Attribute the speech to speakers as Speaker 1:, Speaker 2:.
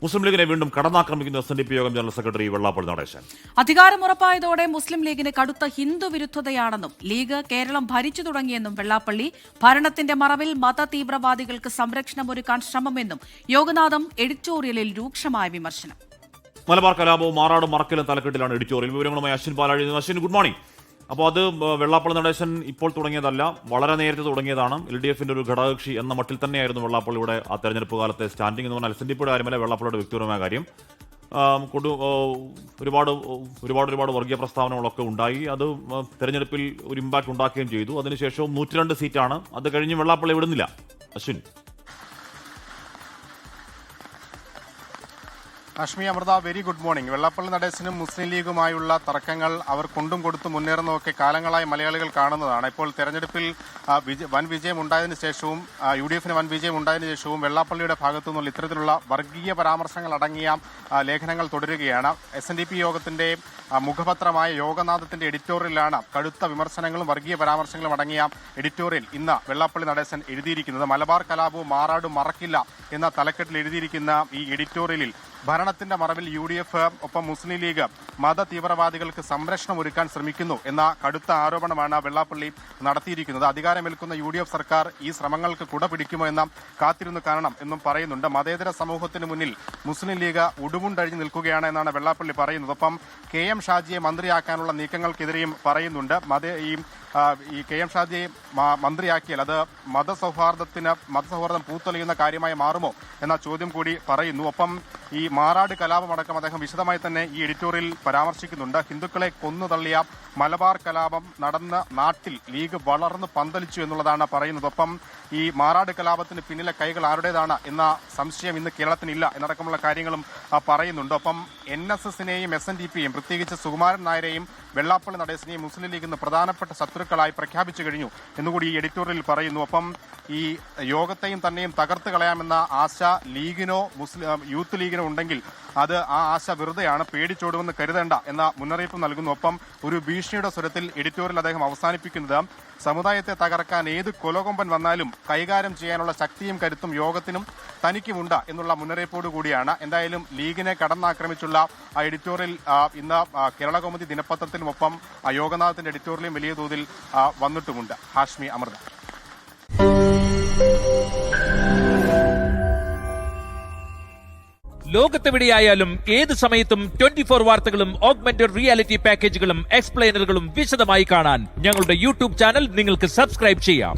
Speaker 1: മുസ്ലിം ലീഗിനെ വീണ്ടും കടന്നാക്രമിക്കുന്ന SNDP യോഗം ജനറൽ സെക്രട്ടറി വെള്ളാപ്പള്ളി നടേശൻ.
Speaker 2: അധികാരമുറപ്പായതോടെ മുസ്ലിം ലീഗിന് കടുത്ത ഹിന്ദു വിരുദ്ധതയാണെന്നും ലീഗ് കേരളം ഭരിച്ചു തുടങ്ങിയെന്നും വെള്ളാപ്പള്ളി, ഭരണത്തിന്റെ മറവിൽ മത തീവ്രവാദികൾക്ക് സംരക്ഷണമൊരുക്കാൻ ശ്രമമെന്നും യോഗനാഥം എഡിറ്റോറിയലിൽ രൂക്ഷമായ വിമർശനം.
Speaker 1: മലബാർ കലാപവും മാറാടും മറക്കലും തലക്കെട്ടിലാണ് എഡിറ്റോറിയൽ. വിവരങ്ങളുമായി അശ്വിൻ പാലാഴി. Ashwin, good morning. അപ്പോൾ അത് വെള്ളാപ്പള്ളി നടേശൻ ഇപ്പോൾ തുടങ്ങിയതല്ല, വളരെ നേരത്തെ തുടങ്ങിയതാണ്. LDFന്റെ ഒരു ഘടകകക്ഷി എന്ന മട്ടിൽ തന്നെയായിരുന്നു വെള്ളാപ്പള്ളിയുടെ ആ തെരഞ്ഞെടുപ്പ് കാലത്തെ സ്റ്റാൻഡിംഗ് എന്ന് പറഞ്ഞാൽ SNDPയുടെ കാര്യമല്ല, വെള്ളാപ്പള്ളിയുടെ വ്യക്തിപരമായ കാര്യം. ഒരുപാട് വർഗീയ പ്രസ്താവനകളൊക്കെ ഉണ്ടായി. അത് തെരഞ്ഞെടുപ്പിൽ ഒരു ഇമ്പാക്ട് ഉണ്ടാക്കുകയും ചെയ്തു. അതിനുശേഷവും 102 സീറ്റാണ്. അത് കഴിഞ്ഞ് വെള്ളാപ്പള്ളി വിടുന്നില്ല. Ashwin.
Speaker 3: Ashmi, Amritha, very good morning. Vellappally നടേശനും മുസ്ലിം ലീഗുമായുള്ള തർക്കങ്ങൾ അവർ കൊണ്ടും കൊടുത്തും മുന്നേറുന്നതൊക്കെ കാലങ്ങളായി മലയാളികൾ കാണുന്നതാണ്. ഇപ്പോൾ തെരഞ്ഞെടുപ്പിൽ വൻ വിജയം ഉണ്ടായതിനു ശേഷവും UDFന് വൻ വിജയം ഉണ്ടായതിനു ശേഷവും വെള്ളാപ്പള്ളിയുടെ ഭാഗത്തു നിന്നുള്ള ഇത്തരത്തിലുള്ള വർഗീയ പരാമർശങ്ങൾ അടങ്ങിയ ലേഖനങ്ങൾ തുടരുകയാണ്. SNDP യോഗത്തിന്റെ മുഖപത്രമായ യോഗനാഥത്തിന്റെ എഡിറ്റോറിയലാണ് കടുത്ത വിമർശനങ്ങളും വർഗീയ പരാമർശങ്ങളും അടങ്ങിയ എഡിറ്റോറിയൽ ഇന്ന് വെള്ളാപ്പള്ളി നടേശൻ എഴുതിയിരിക്കുന്നത്. മലബാർ കലാപവും മാറാടും മറക്കില്ല എന്ന തലക്കെട്ടിൽ എഴുതിയിരിക്കുന്ന ഈ എഡിറ്റോറിയലിൽ ഭരണത്തിന്റെ മറവിൽ UDF ഒപ്പം മുസ്ലിം ലീഗ് മത തീവ്രവാദികൾക്ക് സംരക്ഷണം ഒരുക്കാൻ ശ്രമിക്കുന്നു എന്ന കടുത്ത ആരോപണമാണ് വെള്ളാപ്പള്ളി നടത്തിയിരിക്കുന്നത്. അധികാരമേൽക്കുന്ന UDF സർക്കാർ ഈ ശ്രമങ്ങൾക്ക് കുട പിടിക്കുമോ എന്ന കാത്തിരുന്ന് കാണണം എന്നും പറയുന്നുണ്ട്. മതേതര സമൂഹത്തിന് മുന്നിൽ മുസ്ലിം ലീഗ് ഉടുമുണ്ടഴിഞ്ഞു നിൽക്കുകയാണ് എന്നാണ് വെള്ളാപ്പള്ളി പറയുന്നത്. ഒപ്പം KM ഷാജിയെ മന്ത്രിയാക്കാനുള്ള നീക്കങ്ങൾക്കെതിരെയും പറയുന്നുണ്ട്. ഈ KM ഷാജിയെ മന്ത്രിയാക്കിയാൽ അത് മതസൗഹാർദ്ദം പൂത്തൊലിയുന്ന കാര്യമായി മാറുമോ എന്ന ചോദ്യം കൂടി പറയുന്നു. ഒപ്പം ഈ മാറാട് കലാപമടക്കം അദ്ദേഹം വിശദമായി തന്നെ ഈ എഡിറ്റോറിയൽ പരാമർശിക്കുന്നുണ്ട്. ഹിന്ദുക്കളെ കൊന്നുതള്ളിയ മലബാർ കലാപം നടന്ന നാട്ടിൽ ലീഗ് വളർന്നു പന്തലിച്ചു എന്നുള്ളതാണ് പറയുന്നത്. ഒപ്പം ഈ മാറാട് കലാപത്തിന് പിന്നിലെ കൈകൾ ആരുടേതാണ് എന്ന സംശയം ഇന്ന് കേരളത്തിനില്ല എന്നടക്കമുള്ള കാര്യങ്ങളും പറയുന്നുണ്ട്. ഒപ്പം NSSനെയും SNDPയെയും പ്രത്യേകിച്ച് സുകുമാരൻ നായരെയും വെള്ളാപ്പള്ളി നടേശനെയും മുസ്ലിം ലീഗ് ഇന്ന് പ്രധാനപ്പെട്ട ശത്രുക്കളായി പ്രഖ്യാപിച്ചു കഴിഞ്ഞു എന്നുകൂടി ഈ എഡിറ്റോറിയൽ പറയുന്നു. ഒപ്പം ഈ യോഗത്തെയും തന്നെയും തകർത്ത് കളയാമെന്ന ആശ ലീഗിനോ യൂത്ത് ലീഗിനോ ഉണ്ടെങ്കിൽ അത് ആ ആശ വെറുതെയാണ്, പേടിച്ചോടുമെന്ന് കരുതേണ്ട എന്ന മുന്നറിയിപ്പ് നൽകുന്നു. ഒപ്പം ഒരു ഭീഷണിയുടെ സ്വരത്തിൽ എഡിറ്റോറിയൽ അദ്ദേഹം അവസാനിപ്പിക്കുന്നത് സമുദായത്തെ തകർക്കാൻ ഏത് കൊലകൊമ്പൻ വന്നാലും കൈകാര്യം ചെയ്യാനുള്ള ശക്തിയും കരുത്തും യോഗത്തിനും തനിക്കുമുണ്ട് എന്നുള്ള മുന്നറിയിപ്പോടു കൂടിയാണ്. എന്തായാലും ലീഗിനെ കടന്നാക്രമിച്ചുള്ള ആ എഡിറ്റോറിയൽ ഇന്ന് കേരള കൗമുദി ദിനപത്രത്തിലും ഒപ്പം യോഗനാഥത്തിന്റെ എഡിറ്റോറിയലും വലിയ തോതിൽ വന്നിട്ടുമുണ്ട്. ഹാഷ്മി, അമൃത.
Speaker 4: ലോകത്തെവിടെയായാലും ഏത് സമയത്തും 24 വാർത്തകളും ഓഗ്മെന്റഡ് റിയാലിറ്റി പാക്കേജുകളും എക്സ്പ്ലെയിനറുകളും വിശദമായി കാണാൻ ഞങ്ങളുടെ YouTube ചാനൽ നിങ്ങൾക്ക് സബ്സ്ക്രൈബ് ചെയ്യാം.